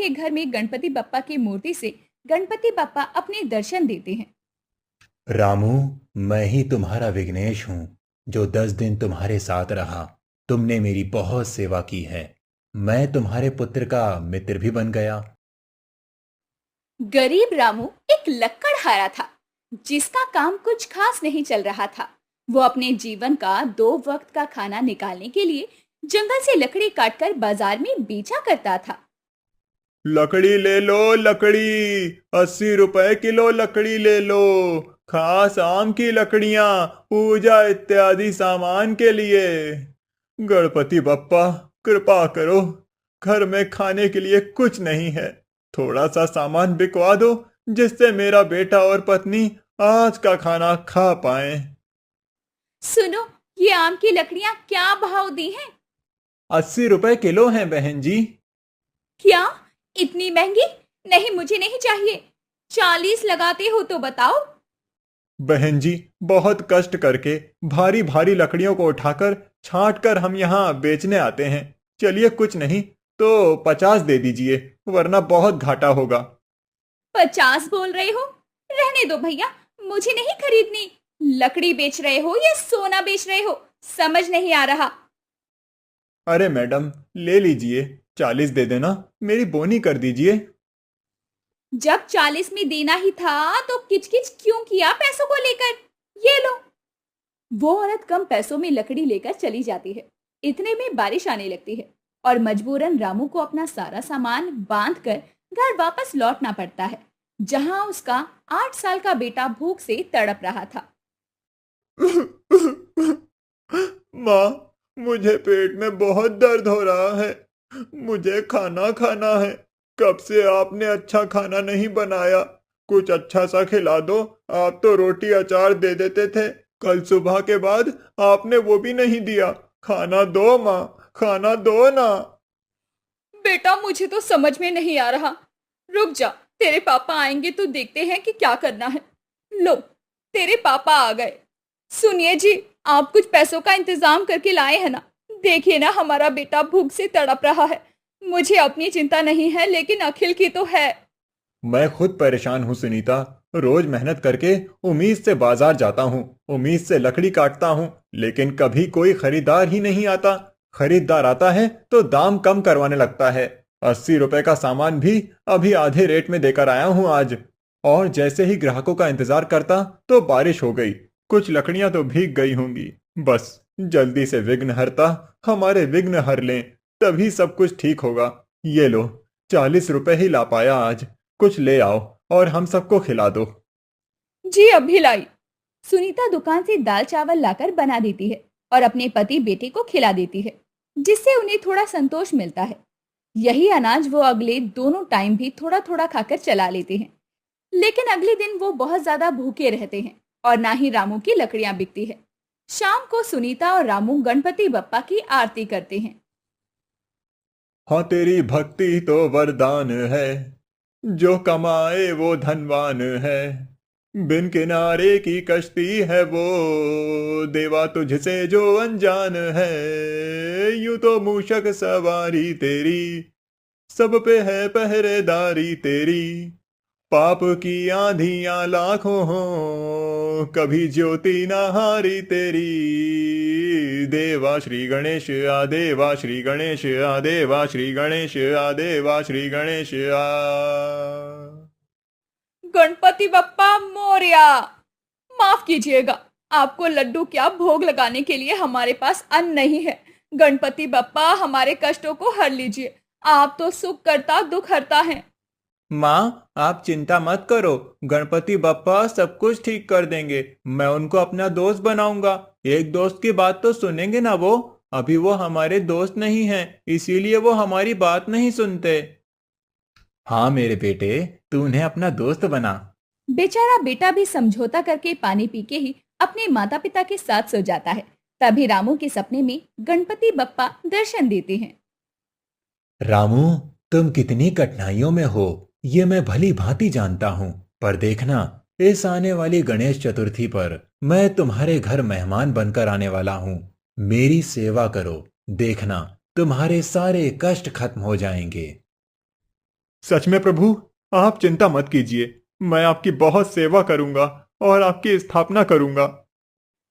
के घर में गणपति बप्पा की मूर्ति से गणपति बप्पा अपने दर्शन देते हैं। रामू, मैं ही तुम्हारा विघ्नेश हूँ, जो 10 दिन तुम्हारे साथ रहा। तुमने मेरी बहुत सेवा की है। मैं तुम्हारे पुत्र का मित्र भी बन गया। गरीब रामू एक लक्कड़हारा था, जिसका काम कुछ खास नहीं चल रहा था। वो अपने जीवन का 2 वक्त का खाना निकालने के लिए जंगल से लकड़ी काटकर बाजार में बेचा करता था। लकड़ी ले लो लकड़ी, 80 रुपए किलो लकड़ी ले लो। खास आम की लकड़ियां, पूजा इत्यादि सामान के लिए। गणपति बप्पा, कृपा करो, घर में खाने के लिए कुछ नहीं है। थोड़ा सा सामान बिकवा दो, जिससे मेरा बेटा और पत्नी आज का खाना खा पाए। सुनो, ये आम की लकड़ियां क्या भाव दी हैं? 80 रुपए किलो हैं बहन जी। क्या? इतनी महंगी? नहीं, मुझे नहीं चाहिए। 40 लगाते हो तो बताओ। बहन जी, बहुत कष्ट करके भारी भारी लकड़ियों को उठाकर छांट कर हम यहाँ बेचने आते हैं। चलिए, कुछ नहीं तो 50 दे दीजिए, वरना बहुत घाटा होगा। 50 बोल रहे हो? रहने दो भैया, मुझे नहीं खरीदनी। लकड़ी बेच रहे हो या सोना बेच रहे हो, समझ नहीं आ रहा। अरे मैडम, ले लीजिए, 40 दे देना, मेरी बोनी कर दीजिए। जब 40 में देना ही था तो किचकिच क्यों किया पैसों को लेकर? ये लो। वो औरत कम पैसों में लकड़ी लेकर चली जाती है। इतने में बारिश आने लगती है और मजबूरन रामू को अपना सारा सामान बांध कर घर वापस लौटना पड़ता है, जहां उसका 8 साल का बेटा भूख से तड़प रहा था। माँ, मुझे पेट में बहुत दर्द हो रहा है। मुझे खाना खाना है। कब से आपने अच्छा खाना नहीं बनाया? कुछ अच्छा सा खिला दो। आप तो रोटी अचार दे देते थे, कल सुबह के बाद आपने वो भी नहीं दिया। खाना दो माँ, खाना दो ना। बेटा, मुझे तो समझ में नहीं आ रहा। रुक जा, तेरे पापा आएंगे तो देखते हैं कि क्या करना है। लो, तेरे पापा आ गए। सुनिए जी, आप कुछ पैसों का इंतजाम करके लाए हैं ना? देखिए ना, हमारा बेटा भूख से तड़प रहा है। मुझे अपनी चिंता नहीं है, लेकिन अखिल की तो है। मैं खुद परेशान हूँ सुनीता। रोज मेहनत करके उम्मीद से बाजार जाता हूँ, उम्मीद से लकड़ी काटता हूँ, लेकिन कभी कोई खरीदार ही नहीं आता। खरीदार आता है तो दाम कम करवाने लगता है। 80 रुपए का सामान भी अभी आधे रेट में देकर आया हूँ आज। और जैसे ही ग्राहकों का इंतजार करता तो बारिश हो गई। कुछ लकड़ियां तो भीग गई होंगी। बस जल्दी से विघ्नहर्ता हमारे विघ्न हर लें, तभी सब कुछ ठीक होगा। ये लो, 40 रुपए ही ला पाया आज। कुछ ले आओ और हम सबको खिला दो। जी, अभी लाई। सुनीता दुकान से दाल चावल लाकर बना देती है और अपने पति बेटे को खिला देती है, जिससे उन्हें थोड़ा संतोष मिलता है। यही अनाज वो अगले दोनों टाइम भी थोड़ा थोड़ा खाकर चला लेते हैं। लेकिन अगले दिन वो बहुत ज्यादा भूखे रहते हैं और ना ही रामू की लकड़ियां बिकती है। शाम को सुनीता और रामू गणपति बप्पा की आरती करते हैं। हाँ, तेरी भक्ति तो वरदान है, जो कमाए वो धनवान है। बिन किनारे की कश्ती है वो, देवा तुझसे जो अनजान है। यूं तो मूषक सवारी तेरी, सब पे है पहरेदारी तेरी। पाप की आंधियां लाखों हो, कभी ज्योति ना हारी तेरी। देवा श्री गणेश आ, देवा श्री गणेश आ, देवा श्री गणेश आ, देवा श्री गणेश आ। गणपति बप्पा मोरया। माफ कीजिएगा, आपको लड्डू क्या भोग लगाने के लिए हमारे पास अन्न नहीं है। गणपति बप्पा, हमारे कष्टों को हर लीजिए। आप तो सुख करता दुख हरता हैं। माँ, आप चिंता मत करो, गणपति बप्पा सब कुछ ठीक कर देंगे। मैं उनको अपना दोस्त बनाऊंगा। एक दोस्त की बात तो सुनेंगे ना वो? अभी वो हमारे दोस्त नहीं हैं, इसीलिए वो हमारी बात नहीं सुनते। हाँ मेरे बेटे, तू उन्हें अपना दोस्त बना। बेचारा बेटा भी समझौता करके पानी पी के ही अपने माता पिता के साथ सो जाता है। तभी रामू के सपने में गणपति बप्पा दर्शन देते हैं। रामू, तुम कितनी कठिनाइयों में हो, ये मैं भली भांति जानता हूँ। पर देखना, इस आने वाली गणेश चतुर्थी पर मैं तुम्हारे घर मेहमान बनकर आने वाला हूँ। मेरी सेवा करो, देखना तुम्हारे सारे कष्ट खत्म हो जाएंगे। सच में प्रभु, आप चिंता मत कीजिए। मैं आपकी बहुत सेवा करूंगा और आपकी स्थापना करूंगा।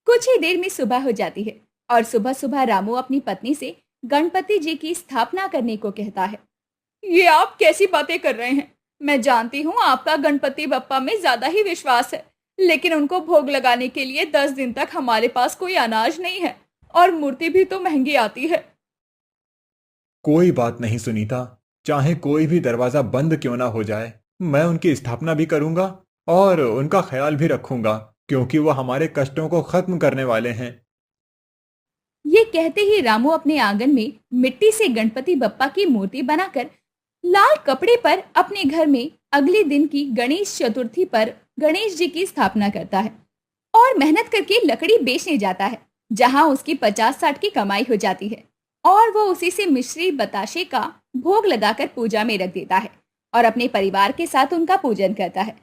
कुछ ही देर में सुबह हो जाती है और सुबह सुबह रामू अपनी पत्नी से गणपति जी की स्थापना करने को कहता है। ये आप कैसी बातें कर रहे हैं? मैं जानती हूँ आपका गणपति बप्पा में ज्यादा ही विश्वास है, लेकिन उनको भोग लगाने के लिए 10 दिन तक हमारे पास कोई अनाज नहीं है और मूर्ति भी तो महंगी आती है। कोई बात नहीं सुनीता, चाहे कोई भी दरवाजा बंद क्यों ना हो जाए, मैं उनकी स्थापना भी करूंगा और उनका ख्याल भी रखूंगा, क्योंकि वो हमारे कष्टों को खत्म करने वाले हैं। ये कहते ही रामू अपने आंगन में मिट्टी से गणपति बप्पा की मूर्ति बनाकर लाल कपड़े पर अपने घर में अगले दिन की गणेश चतुर्थी पर गणेश जी की स्थापना करता है और मेहनत करके लकड़ी बेचने जाता है, जहां उसकी 50-60 की कमाई हो जाती है और वो उसी से मिश्री बताशे का भोग लगाकर पूजा में रख देता है और अपने परिवार के साथ उनका पूजन करता है।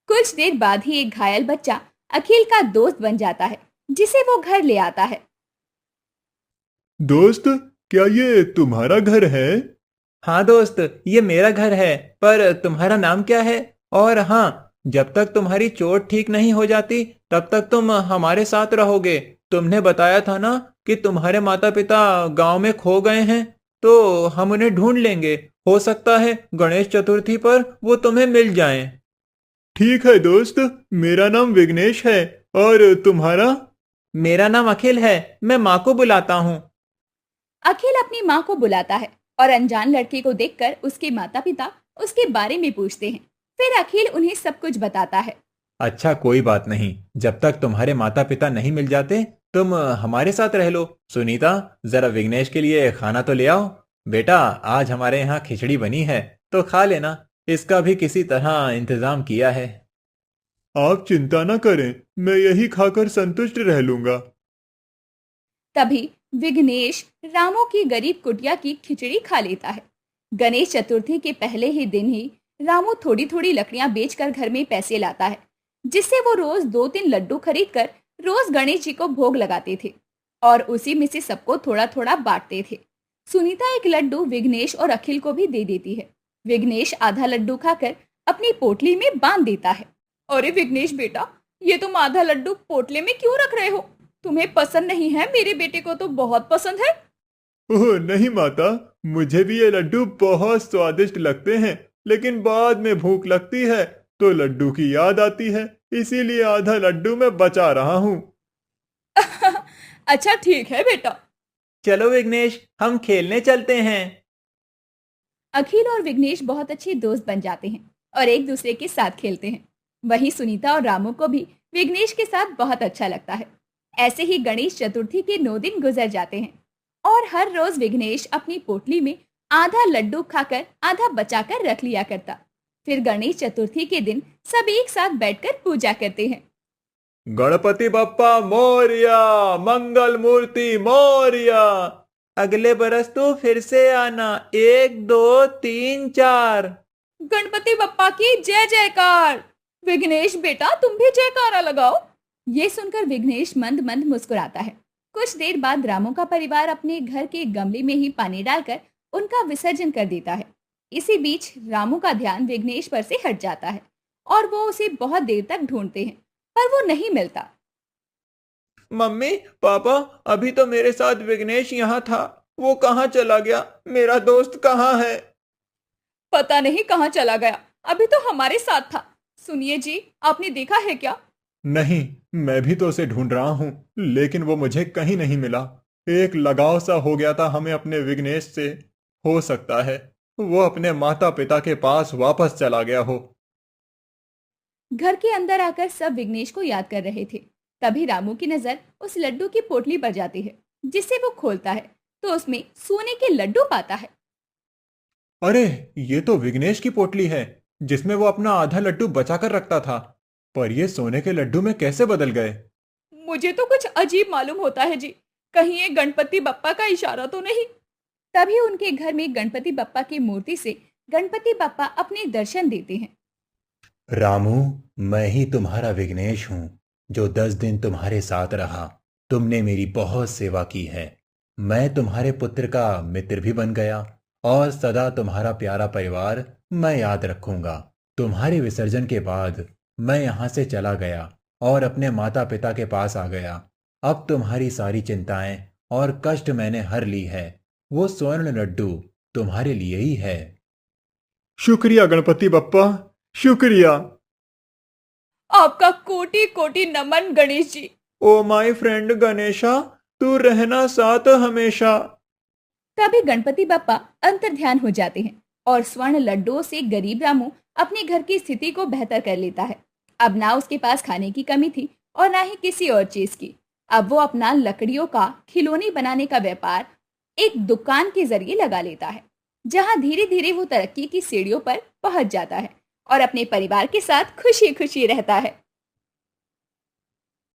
कुछ देर बाद ही एक घायल बच्चा अखिल का दोस्त बन जाता है, जिसे वो घर ले आता है। दोस्त, क्या ये तुम्हारा घर है? हाँ दोस्त, ये मेरा घर है, पर तुम्हारा नाम क्या है? और हाँ, जब तक तुम्हारी चोट ठीक नहीं हो जाती तब तक तुम हमारे साथ रहोगे। तुमने बताया था ना कि तुम्हारे माता पिता गांव में खो गए हैं, तो हम उन्हें ढूंढ लेंगे। हो सकता है गणेश चतुर्थी पर वो तुम्हें मिल जाएं। ठीक है दोस्त, मेरा नाम विघ्नेश है। और तुम्हारा? मेरा नाम अखिल है, मैं माँ को बुलाता हूँ। अखिल अपनी माँ को बुलाता है और अनजान लड़के को देखकर उसके माता पिता उसके बारे में पूछते हैं। फिर अखिल उन्हें सब कुछ बताता है। अच्छा, कोई बात नहीं, जब तक तुम्हारे माता पिता नहीं मिल जाते तुम हमारे साथ रह लो। सुनीता, जरा विघ्नेश के लिए खाना तो ले आओ। बेटा, आज हमारे यहाँ खिचड़ी बनी है, तो खा लेना। इसका भी किसी तरह इंतजाम किया है। आप चिंता न करें, मैं यही खाकर संतुष्ट रह लूंगा। तभी विघ्नेश रामू की गरीब कुटिया की खिचड़ी खा लेता है। गणेश चतुर्थी के पहले ही दिन ही रामू थोड़ी थोड़ी लकड़ियां बेचकर घर में पैसे लाता है, जिससे वो रोज 2-3 लड्डू खरीदकर रोज गणेश जी को भोग लगाते थे और उसी में से सबको थोड़ा थोड़ा बांटते थे। सुनीता एक लड्डू विघ्नेश और अखिल को भी दे देती है। विघ्नेश आधा लड्डू खाकर अपनी पोटली में बांध देता है। अरे विघ्नेश बेटा, ये तुम आधा लड्डू पोटले में क्यों रख रहे हो? तुम्हें पसंद नहीं है? मेरे बेटे को तो बहुत पसंद है। ओह नहीं माता, मुझे भी ये लड्डू बहुत स्वादिष्ट लगते हैं, लेकिन बाद में भूख लगती है तो लड्डू की याद आती है, इसीलिए आधा लड्डू मैं बचा रहा हूँ। अच्छा ठीक है बेटा। चलो विघ्नेश, हम खेलने चलते हैं। अखिल और विघ्नेश बहुत अच्छे दोस्त बन जाते हैं और एक दूसरे के साथ खेलते हैं। वहीं सुनीता और रामू को भी विघ्नेश के साथ बहुत अच्छा लगता है। ऐसे ही गणेश चतुर्थी के 9 दिन गुजर जाते हैं और हर रोज विघ्नेश अपनी पोटली में आधा लड्डू खाकर आधा बचाकर रख लिया करता। फिर गणेश चतुर्थी के दिन सब एक साथ बैठकर पूजा करते हैं। गणपति बप्पा मोरया, मंगल मूर्ति मोरया। अगले बरस तो फिर से आना। 1 2 3 4। गणपति बप्पा की जय जयकार। विघ्नेश बेटा, तुम भी जयकारा लगाओ। ये सुनकर विघ्नेश मंद मंद मुस्कुराता है। कुछ देर बाद रामू का परिवार अपने घर के गमले में ही पानी डालकर उनका विसर्जन कर देता है। इसी बीच रामू का ध्यान विघ्नेश पर से हट जाता है और वो उसे बहुत देर तक ढूंढते हैं, पर वो नहीं मिलता। मम्मी पापा, अभी तो मेरे साथ विघ्नेश यहाँ था, वो कहाँ चला गया? मेरा दोस्त कहाँ है? पता नहीं कहाँ चला गया, अभी तो हमारे साथ था। सुनिए जी, आपने देखा है क्या? नहीं, मैं भी तो उसे ढूंढ रहा हूँ, लेकिन वो मुझे कहीं नहीं मिला। एक लगाव सा हो गया था हमें अपने विघ्नेश से। हो सकता है वो अपने माता पिता के पास वापस चला गया हो। घर के अंदर आकर सब विघ्नेश को याद कर रहे थे। तभी रामू की नजर उस लड्डू की पोटली पर जाती है, जिसे वो खोलता है तो उसमें सोने के लड्डू पाता है। अरे, ये तो विघ्नेश की पोटली है, जिसमें वो अपना आधा लड्डू बचा कर रखता था। पर ये सोने के लड्डू में कैसे बदल गए? मुझे तो कुछ अजीब मालूम होता है जी, कहीं ये गणपति बप्पा का इशारा तो नहीं। तभी उनके घर में गणपति बप्पा की मूर्ति से गणपति बप्पा अपने दर्शन देते हैं। रामू, मैं ही तुम्हारा विघ्नेश हूँ, जो 10 दिन तुम्हारे साथ रहा। तुमने मेरी बहुत सेवा की है। मैं तुम्हारे पुत्र का मित्र भी बन गया और सदा तुम्हारा प्यारा परिवार मैं याद रखूंगा। तुम्हारे विसर्जन के बाद मैं यहाँ से चला गया और अपने माता पिता के पास आ गया। अब तुम्हारी सारी चिंताएं और कष्ट मैंने हर ली है। वो स्वर्ण लड्डू तुम्हारे लिए ही है। शुक्रिया गणपति बप्पा, शुक्रिया। आपका कोटि कोटि नमन Ganesh ji. Oh my friend Ganesha, तू रहना साथ हमेशा। तभी गणपति बप्पा अंतर्ध्यान हो जाते हैं और स्वर्ण लड्डुओं से गरीब रामू अपने घर की स्थिति को बेहतर कर लेता है। अब ना उसके पास खाने की कमी थी और ना ही किसी और चीज की। अब वो अपना लकड़ियों का खिलौने बनाने का व्यापार एक दुकान के जरिए लगा लेता है, जहां धीरे धीरे वो तरक्की की सीढ़ियों पर पहुंच जाता है और अपने परिवार के साथ खुशी खुशी रहता है।